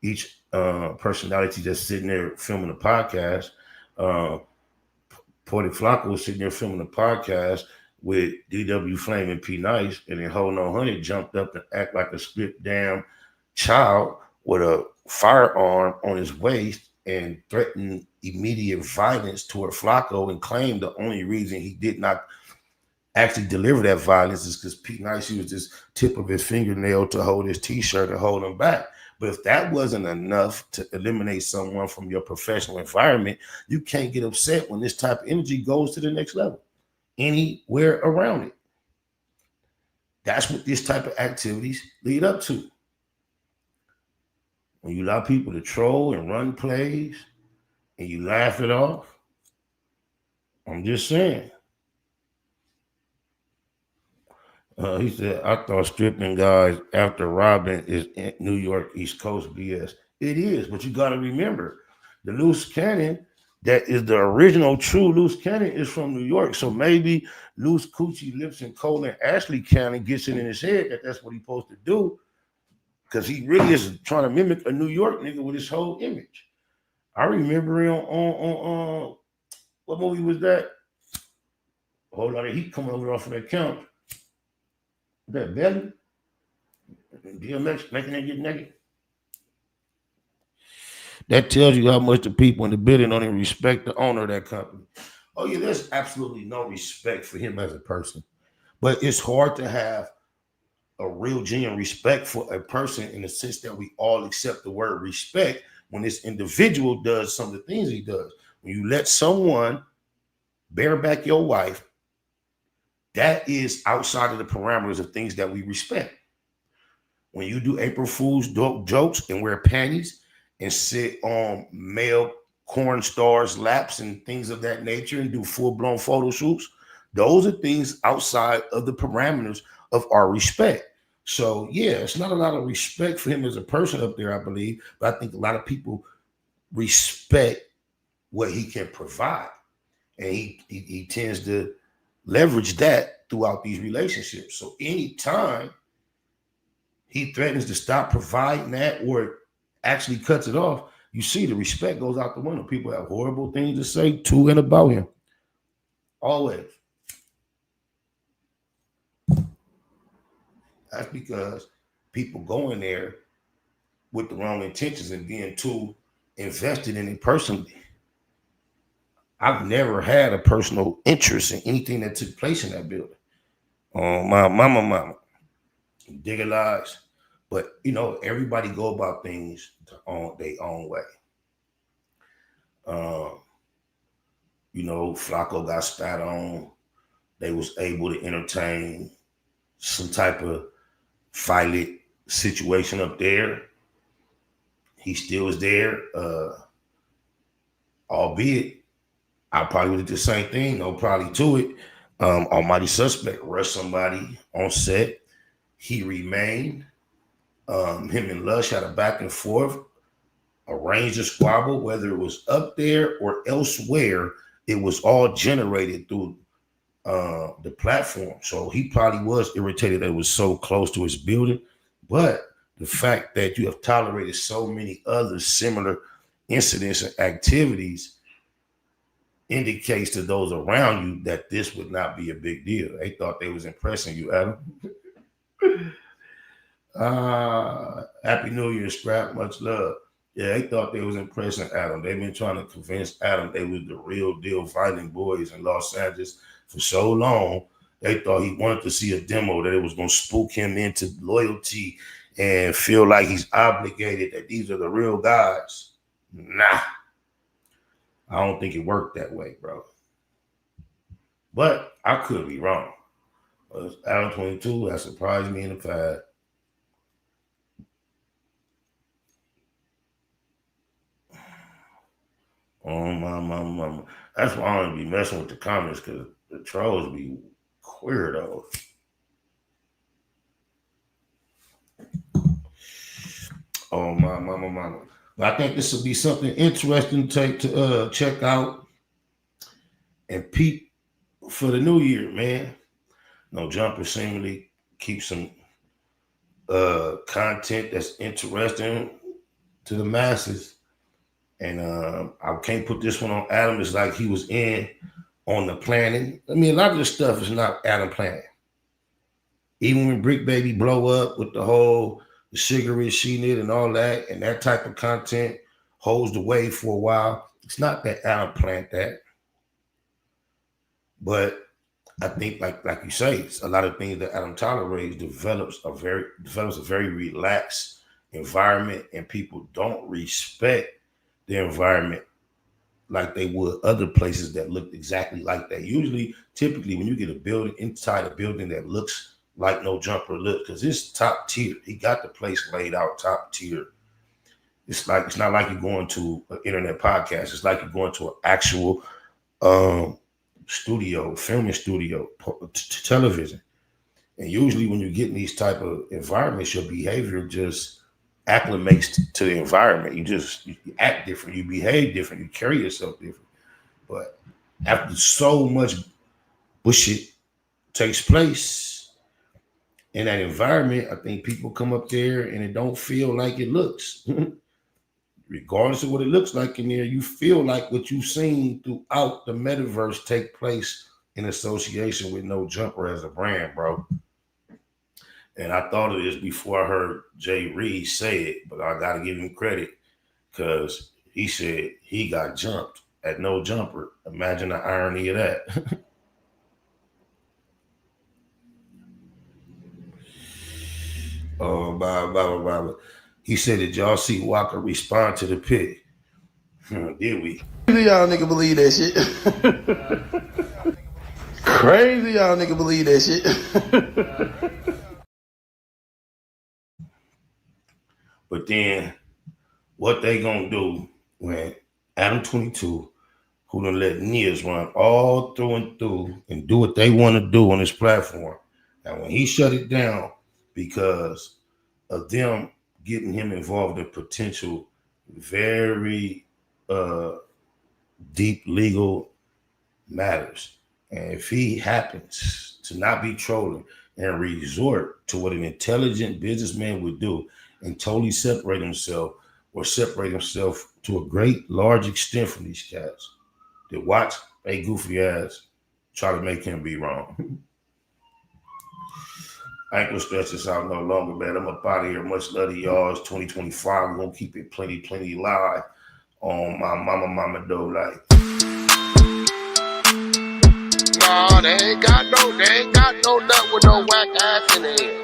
each personality that's sitting there filming the podcast. Waka Flocka was sitting there filming the podcast with DW Flame and P Nice, and then Hold No Honey jumped up and act like a stripped down child with a firearm on his waist and threatened immediate violence toward Flocko, and claimed the only reason he did not actually deliver that violence is because P Nice used his tip of his fingernail to hold his t-shirt and hold him back. But if that wasn't enough to eliminate someone from your professional environment, you can't get upset when this type of energy goes to the next level, anywhere around it. That's what this type of activities lead up to. When you allow people to troll and run plays and you laugh it off, I'm just saying. He said, I thought stripping guys after robbing is New York East Coast BS. It is, but you got to remember, the loose cannon that is the original true loose cannon is from New York. So maybe loose coochie lips and Colin Ashley cannon gets it in his head that that's what he's supposed to do, because he really is trying to mimic a New York nigga with his whole image. I remember him on what movie was that? Hold on, he coming over off of that couch. That belly, DMX making it get naked. That tells you how much the people in the building don't even respect the owner of that company. Oh yeah, there's absolutely no respect for him as a person. But it's hard to have a real genuine respect for a person in the sense that we all accept the word respect when this individual does some of the things he does. When you let someone bareback your wife, that is outside of the parameters of things that we respect. When you do April Fool's jokes and wear panties and sit on male corn stars' laps and things of that nature and do full-blown photo shoots, those are things outside of the parameters of our respect. So, yeah, it's not a lot of respect for him as a person up there, I believe, but I think a lot of people respect what he can provide. And he tends to leverage that throughout these relationships. So anytime he threatens to stop providing that or actually cuts it off, you see the respect goes out the window. People have horrible things to say to and about him. Always. That's because people go in there with the wrong intentions and being too invested in it personally. I've never had a personal interest in anything that took place in that building. My mama, digger lies. But, you know, everybody go about things their own way. You know, Flocko got spat on. They was able to entertain some type of violent situation up there. He still was there, albeit I probably would have did the same thing, no probably to it. Almighty suspect rushed somebody on set. He remained. Him and Lush had a back and forth, arranged a squabble, whether it was up there or elsewhere, it was all generated through the platform. So he probably was irritated that it was so close to his building. But the fact that you have tolerated so many other similar incidents and activities indicates to those around you that this would not be a big deal. They thought they was impressing you, Adam. Happy New Year, Scrap. Much love. Yeah, they thought they was impressing Adam. They've been trying to convince Adam they was the real deal fighting boys in Los Angeles for so long. They thought he wanted to see a demo, that it was going to spook him into loyalty and feel like he's obligated, that these are the real guys. Nah. I don't think it worked that way, bro. But I could be wrong. Adam 22 that surprised me in the past. Oh, my. That's why I don't be messing with the comments, because the trolls be queer, though. Oh, my. But I think this will be something interesting to check out and peep for the new year, man. No Jumper seemingly keep some content that's interesting to the masses. And I can't put this one on Adam. It's like he was in on the planning. I mean, a lot of this stuff is not Adam planning. Even when Brick Baby blow up with the whole cigarette she did and all that, and that type of content holds the way for a while. It's not that Adam planned that. But I think, like you say, it's a lot of things that Adam tolerates develops a very relaxed environment, and people don't respect the environment like they would other places that looked exactly like that. Typically, when you get a building inside a building that looks like No Jumper look, because it's top tier. He got the place laid out top tier. It's not like you're going to an internet podcast. It's like you're going to an actual studio, filming studio, television. And usually when you get in these type of environments, your behavior just acclimates to the environment. You act different, you behave different, you carry yourself different. But after so much bullshit takes place in that environment, I think people come up there and it don't feel like it looks. Regardless of what it looks like in there, you feel like what you've seen throughout the metaverse take place in association with No Jumper as a brand, bro. And I thought of this before I heard Jay Reed say it, but I got to give him credit because he said he got jumped at No Jumper. Imagine the irony of that. Oh, he said, did y'all see Waka respond to the pic? Did we? Crazy y'all nigga believe that shit. Crazy y'all nigga believe that shit. But then what they gonna do when Adam 22, who done let Nias run all through and through and do what they want to do on this platform, and when he shut it down because of them getting him involved in potential very deep legal matters. And if he happens to not be trolling and resort to what an intelligent businessman would do and totally separate himself to a great large extent from these cats, that watch a goofy ass try to make him be wrong. I ain't gonna stretch this out no longer, man. I'm up out of here. Much love to y'all. It's 2025. We're gonna keep it plenty live on my mama dough life. Nah, they ain't got no nut with no whack ass in it.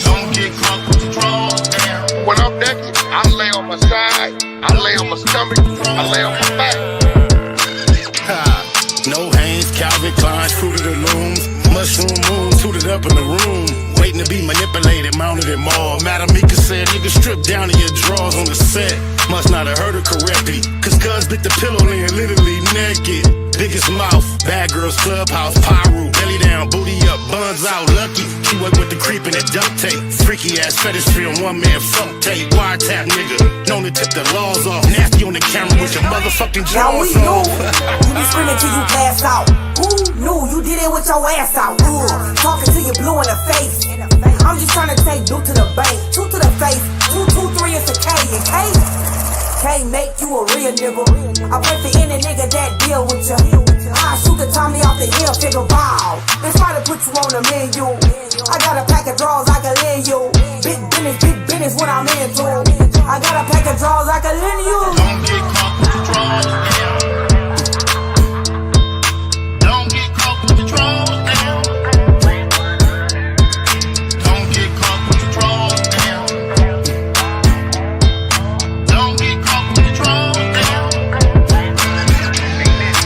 Don't get crunk with your drawers down. When I'm naked, I lay on my side, I lay on my stomach, I lay on my back. No Hanes, Calvin Klein's, Fruit of the Looms, mushroom moon, suited up in the room, waiting to be manipulated, mounted and mauled. Madam Mika said, nigga, strip down to your drawers on the set. Must not have heard her correctly, cause cuz bit the pillow and literally naked. Biggest mouth, bad girls clubhouse, pyro, belly down, booty up, buns out, lucky. She work with the creep and the duct tape. Freaky ass fetish film, one man funk tape. Wiretap nigga, known to tip the laws off. Nasty on the camera with your motherfucking drawers on. You be screaming till you pass out. Who knew you did it with your ass out? Talking till you blue in the face. I'm just trying to take you to the bank, 2 to the face, 2, 2, 3 is the K, and K can't make you a real nigga. I pray for any nigga that deal with you. I shoot the Tommy off the hill, figure wow. They try to put you on the menu. I got a pack of draws I can lend you. Big business what I'm into. I got a pack of draws I can lend you. Don't get caught with your drawers down. Don't get caught with your drawers down. Don't get caught with your drawers down. Don't get caught with your drawers down.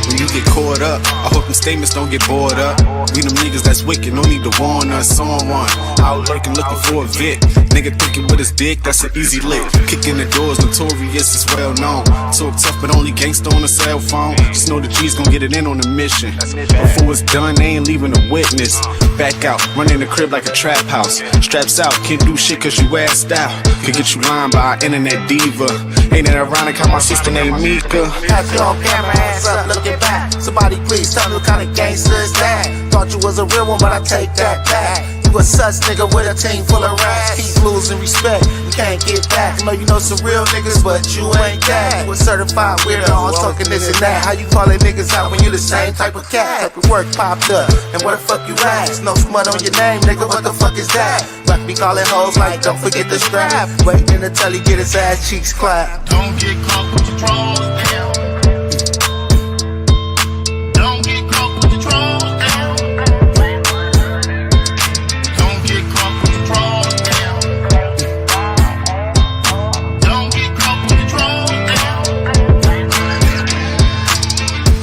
When you get caught up, I hope them statements don't get bored up. We them niggas that's wicked, no need to warn us on one. Out lurking, looking for a Vic. Nigga thinking with his dick, that's an easy lick. Kicking the doors, notorious, is well known. Talk tough, but only gangsta on a cell phone. Just know the G's gon' get it in on the mission. Before it's done, they ain't leaving a witness. Back out, running the crib like a trap house. Straps out, can't do shit cause you asked out. Could get you lined by an internet diva. Ain't it ironic how my sister named Mika? Have you on camera, hands up, looking back. Somebody please tell me what kind of gangster is that? Thought you was a real one, but I take that back. You a sus nigga with a team full of rats. Keep losing respect, you can't get back. I know you know some real niggas, but you ain't that. You a certified weirdo, all talking this and that. How you callin' niggas out when you the same type of cat? Type of work popped up, and where the fuck you at? No smut on your name, nigga, what the fuck is that? Rock be calling hoes like, don't forget the strap. Waiting until he get his ass cheeks clapped. Don't get caught with your drawers down. Don't get caught with your drawers down. Don't get caught with your drawers down. Don't get caught with your drawers down.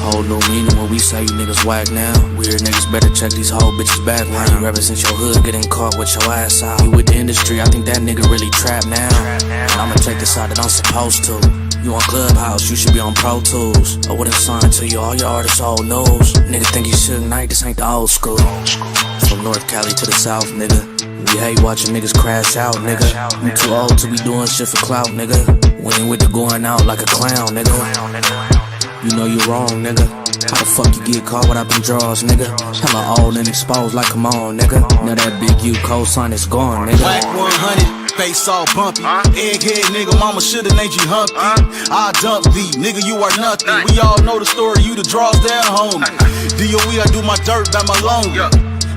Whole new meaning when we say you niggas whack now. Weird niggas better check these whole bitches background. You represent your hood, getting caught with your ass out. You with the industry, I think that nigga really trapped now. And I'ma take the side that I'm supposed to. You on Clubhouse, you should be on Pro Tools. I wouldn't sign to you, all your artists old news. Nigga think you Suge Knight, this ain't the old school. From North Cali to the South, nigga. We hate watching niggas crash out, nigga. You too old to be doing shit for clout, nigga. We ain't with the going out like a clown, nigga. You know you wrong, nigga. How the fuck you get caught without them draws, nigga? Hella old and exposed like, come on, nigga. Now that big U cosign is gone, nigga. Whack 100, face all bumpy. Egghead nigga, mama shoulda named you Humpty. I dump thee, nigga, you are nothing. We all know the story, you the draws down, homie. DOE, I do my dirt by my loan.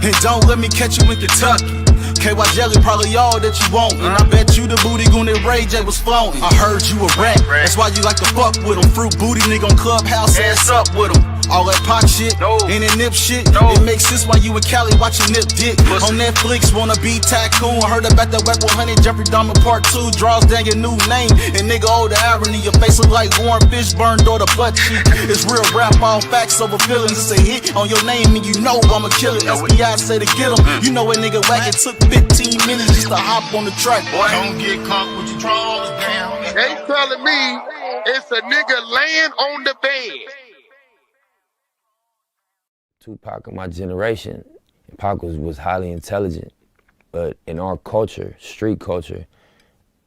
And don't let me catch you in Kentucky. KY Jelly probably all that you want. And I bet you the booty goon that Ray J was floating. I heard you a rat, that's why you like to fuck with him. Fruit booty nigga on Clubhouse, ass up with him. All that pot shit, and that nip shit, it makes sense why you in Cali watching Nip Dick. On Netflix, wanna be tycoon. I heard about that Whack 100, Jeffrey Dahmer Part 2. Draws down your new name, and nigga, oh the irony. Your face look like Warren Fish burned or the butt cheek. It's real rap, all facts over feelings. It's a hit on your name, and you know I'ma kill it. SBI say to get him. You know a nigga whack, it took 15 minutes just to hop on the track. Boy, don't get caught with your drawers down. They telling me it's a nigga laying on the bed. Tupac of my generation, Pac was highly intelligent, but in our culture, street culture,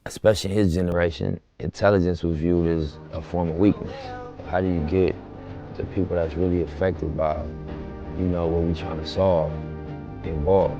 especially in his generation, intelligence was viewed as a form of weakness. How do you get the people that's really affected by, you know, what we trying to solve involved?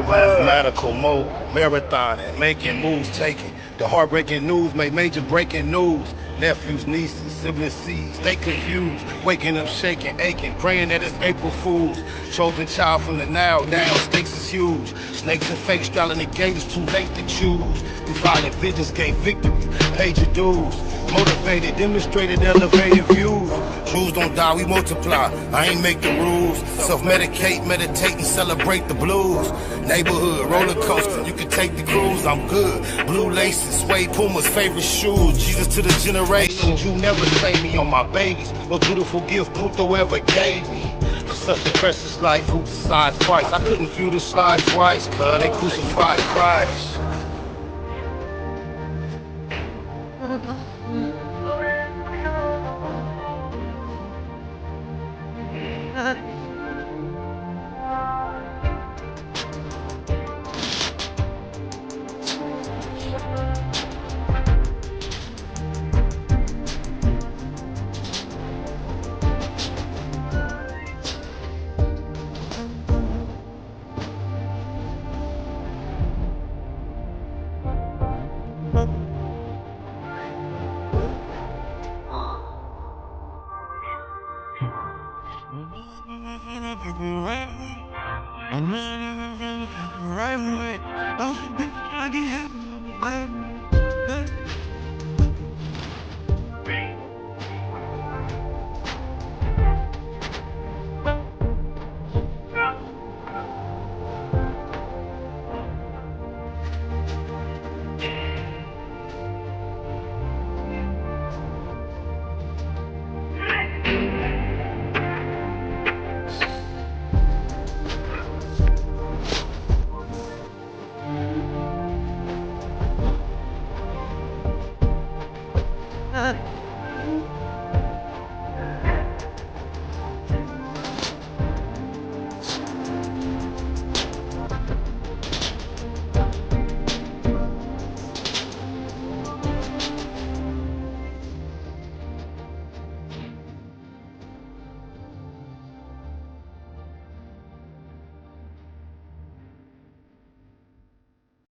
Mathematical mode, marathon, making moves taken. The heartbreaking news make major breaking news. Nephews, nieces, siblings, seeds, they confused. Waking up, shaking, aching, praying that it's April Fools. Chosen child from the now, stakes is huge. Snakes and fake straddling the gate, it's too late to choose. Violent visions gave victory. paid your dues. Motivated, demonstrated, elevated views. Rules don't die, we multiply. I ain't make the rules. Self-medicate, meditate, and celebrate the blues. Neighborhood, roller coaster, you can take the cruise, I'm good. Blue laces, suede Puma's favorite shoes. Jesus to the generations, you never say me on my babies. Most beautiful gift Pluto ever gave me. Such a precious life, who decides Christ? I couldn't view the slide twice, cause they crucified Christ.